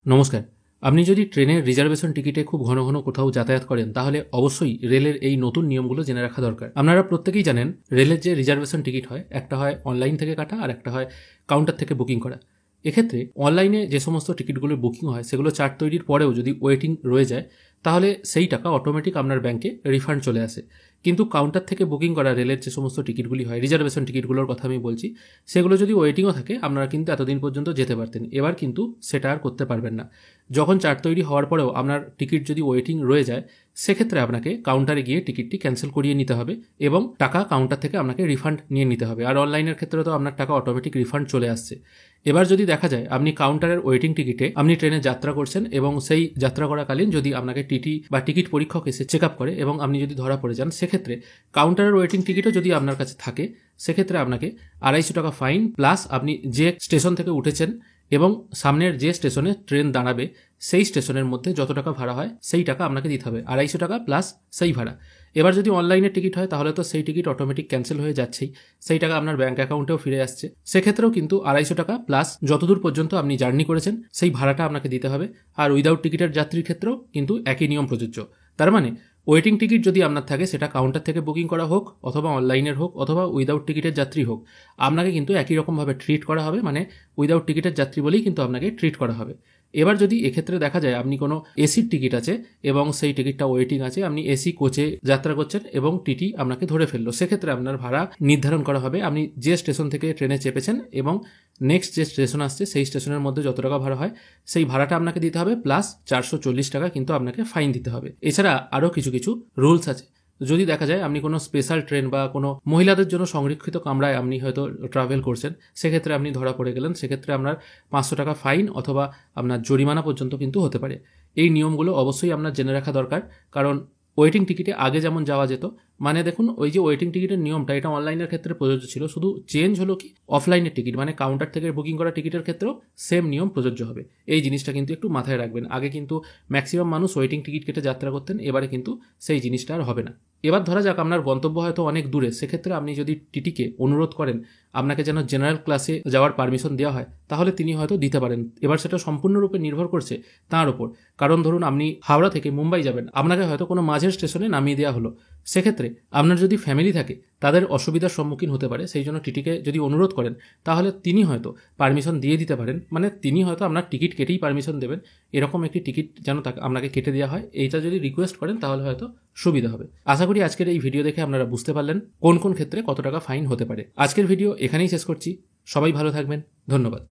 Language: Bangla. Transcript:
নমস্কার। আপনি যদি ট্রেনের রিজার্ভেশন টিকিটে খুব ঘন ঘন কোথাও যাতায়াত করেন তাহলে অবশ্যই রেলের এই নতুন নিয়মগুলো জেনে রাখা দরকার। আপনারা প্রত্যেকেই জানেন রেলের যে রিজার্ভেশন টিকিট হয়, একটা হয় অনলাইন থেকে কাটা আর একটা হয় কাউন্টার থেকে বুকিং করা। এক্ষেত্রে অনলাইনে যে সমস্ত টিকিটগুলো বুকিং হয় সেগুলো চার্ট তৈরির পরেও যদি ওয়েটিং রয়ে যায় তাহলে সেই টাকা অটোমেটিক আপনার ব্যাংকে রিফান্ড চলে আসে। কিন্তু কাউন্টার থেকে বুকিং করা রেলের যে সমস্ত টিকিটগুলি হয়, রিজার্ভেশন টিকিটগুলোর কথা আমি বলছি, সেগুলো যদি ওয়েটিংও থাকে আপনারা কিন্তু এতদিন পর্যন্ত যেতে পারতেন, এবার কিন্তু সেটা আর করতে পারবেন না। যখন চার্ট তৈরি হওয়ার পরেও আপনার টিকিট যদি ওয়েটিং রয়ে যায় সেক্ষেত্রে আপনাকে কাউন্টারে গিয়ে টিকিটটি ক্যান্সেল করিয়ে নিতে হবে এবং টাকা কাউন্টার থেকে আপনাকে রিফান্ড নিয়ে নিতে হবে। আর অনলাইনের ক্ষেত্রে তো আপনার টাকা অটোমেটিক রিফান্ড চলে আসছে। এবার যদি দেখা যায় আপনি কাউন্টারের ওয়েটিং টিকিটে আপনি ট্রেনে যাত্রা করছেন এবং সেই যাত্রা করাকালীন যদি আপনাকে টিটি বা টিকিট পরীক্ষক এসে চেক আপ করে এবং আপনি যদি ধরা পড়ে যান, সেক্ষেত্রে কাউন্টারের ওয়েটিং টিকিটও যদি আপনার কাছে থাকে সেক্ষেত্রে আপনাকে 250 টাকা ফাইন প্লাস আপনি যে স্টেশন থেকে উঠেছেন এবং সামনের যে স্টেশনে ট্রেন দাঁড়াবে সেই স্টেশনের মধ্যে যত টাকা ভাড়া হয় সেই টাকা আপনাকে দিতে হবে, 250 টাকা প্লাস সেই ভাড়া। এবার যদি অনলাইনের টিকিট হয় তাহলে তো সেই টিকিট অটোমেটিক ক্যান্সেল হয়ে যাচ্ছেই, সেই টাকা আপনার ব্যাঙ্ক অ্যাকাউন্টেও ফিরে আসছে। সেক্ষেত্রেও কিন্তু 250 টাকা প্লাস যতদূর পর্যন্ত আপনি জার্নি করেছেন সেই ভাড়াটা আপনাকে দিতে হবে। আর উইদাউট টিকিটের যাত্রীর ক্ষেত্রেও কিন্তু একই নিয়ম প্রযোজ্য। তার মানে ওয়েটিং টিকিট যদি আপনার থাকে সেটা কাউন্টার থেকে বুকিং করা হোক অথবা অনলাইনের হোক অথবা উইদাউট টিকিটের যাত্রী হোক, আপনাকে কিন্তু একই রকমভাবে ট্রিট করা হবে। মানে উইদাউট টিকিটের যাত্রী বলেই কিন্তু আপনাকে ট্রিট করা হবে। এবার যদি এক্ষেত্রে দেখা যায় আপনি কোনো এসির টিকিট আছে এবং সেই টিকিটটা ওয়েটিং আছে, আপনি এসি কোচে যাত্রা করছেন এবং টিটি আপনাকে ধরে ফেললো, সেক্ষেত্রে আপনার ভাড়া নির্ধারণ করা হবে। আপনি যে স্টেশন থেকে ট্রেনে চেপেছেন এবং নেক্সট যে স্টেশন আসছে সেই স্টেশনের মধ্যে যত টাকা ভাড়া হয় সেই ভাড়াটা আপনাকে দিতে হবে, প্লাস 440 টাকা কিন্তু আপনাকে ফাইন দিতে হবে। এছাড়া আরও কিছু কিছু রুলস আছে। যদি দেখা যায় আপনি কোনো স্পেশাল ট্রেন বা কোনো মহিলাদের জন্য সংরক্ষিত কামরায় আপনি হয়তো ট্রাভেল করছেন, সেক্ষেত্রে আপনি ধরা পড়ে গেলেন, সেক্ষেত্রে আপনার 500 টাকা ফাইন অথবা আপনার জরিমানা পর্যন্ত কিন্তু হতে পারে। এই নিয়মগুলো অবশ্যই আপনার জেনে রাখা দরকার, কারণ ওয়েটিং টিকিটে আগে যেমন যাওয়া যেত, মানে দেখুন ওই যে ওয়েটিং টিকিটের নিয়মটা এটা অনলাইনের ক্ষেত্রে প্রযোজ্য ছিল, শুধু চেঞ্জ হলো কি অফলাইনের টিকিট মানে কাউন্টার থেকে বুকিং করা টিকিটের ক্ষেত্রেও সেম নিয়ম প্রযোজ্য হবে। এই জিনিসটা কিন্তু একটু মাথায় রাখবেন। আগে কিন্তু ম্যাক্সিমাম মানুষ ওয়েটিং টিকিট কেটে যাত্রা করতেন, এবারে কিন্তু সেই জিনিসটা আর হবে না। এবার ধরা যাক আপনার গন্তব্য হয়তো অনেক দূরে, সেক্ষেত্রে আপনি যদি টিটিকে অনুরোধ করেন আপনাকে যেন জেনারেল ক্লাসে যাওয়ার পারমিশন দেওয়া হয় তাহলে তিনি হয়তো দিতে পারেন। এবার সেটা সম্পূর্ণরূপে নির্ভর করছে তার ওপর, কারণ ধরুন আপনি হাওড়া থেকে মুম্বাই যাবেন, আপনাকে হয়তো কোনো মাঝের স্টেশনে নামিয়ে দেওয়া হলো, সেক্ষেত্রে আপনার যদি ফ্যামিলি থাকে তাদের অসুবিধার সম্মুখীন হতে পারে, সেই জন্য টিটিকে যদি অনুরোধ করেন তাহলে তিনি হয়তো পারমিশন দিয়ে দিতে পারেন। মানে তিনি হয়তো আপনার টিকিট কেটেই পারমিশন দেবেন, এরকম একটি টিকিট যেন আপনাকে কেটে দেওয়া হয়, এইটা যদি রিকোয়েস্ট করেন তাহলে হয়তো সুবিধা হবে। আশা করি আজকের এই ভিডিও দেখে আপনারা বুঝতে পারলেন কোন কোন ক্ষেত্রে কত টাকা ফাইন হতে পারে। আজকের ভিডিও এখানেই শেষ করছি। সবাই ভালো থাকবেন, ধন্যবাদ।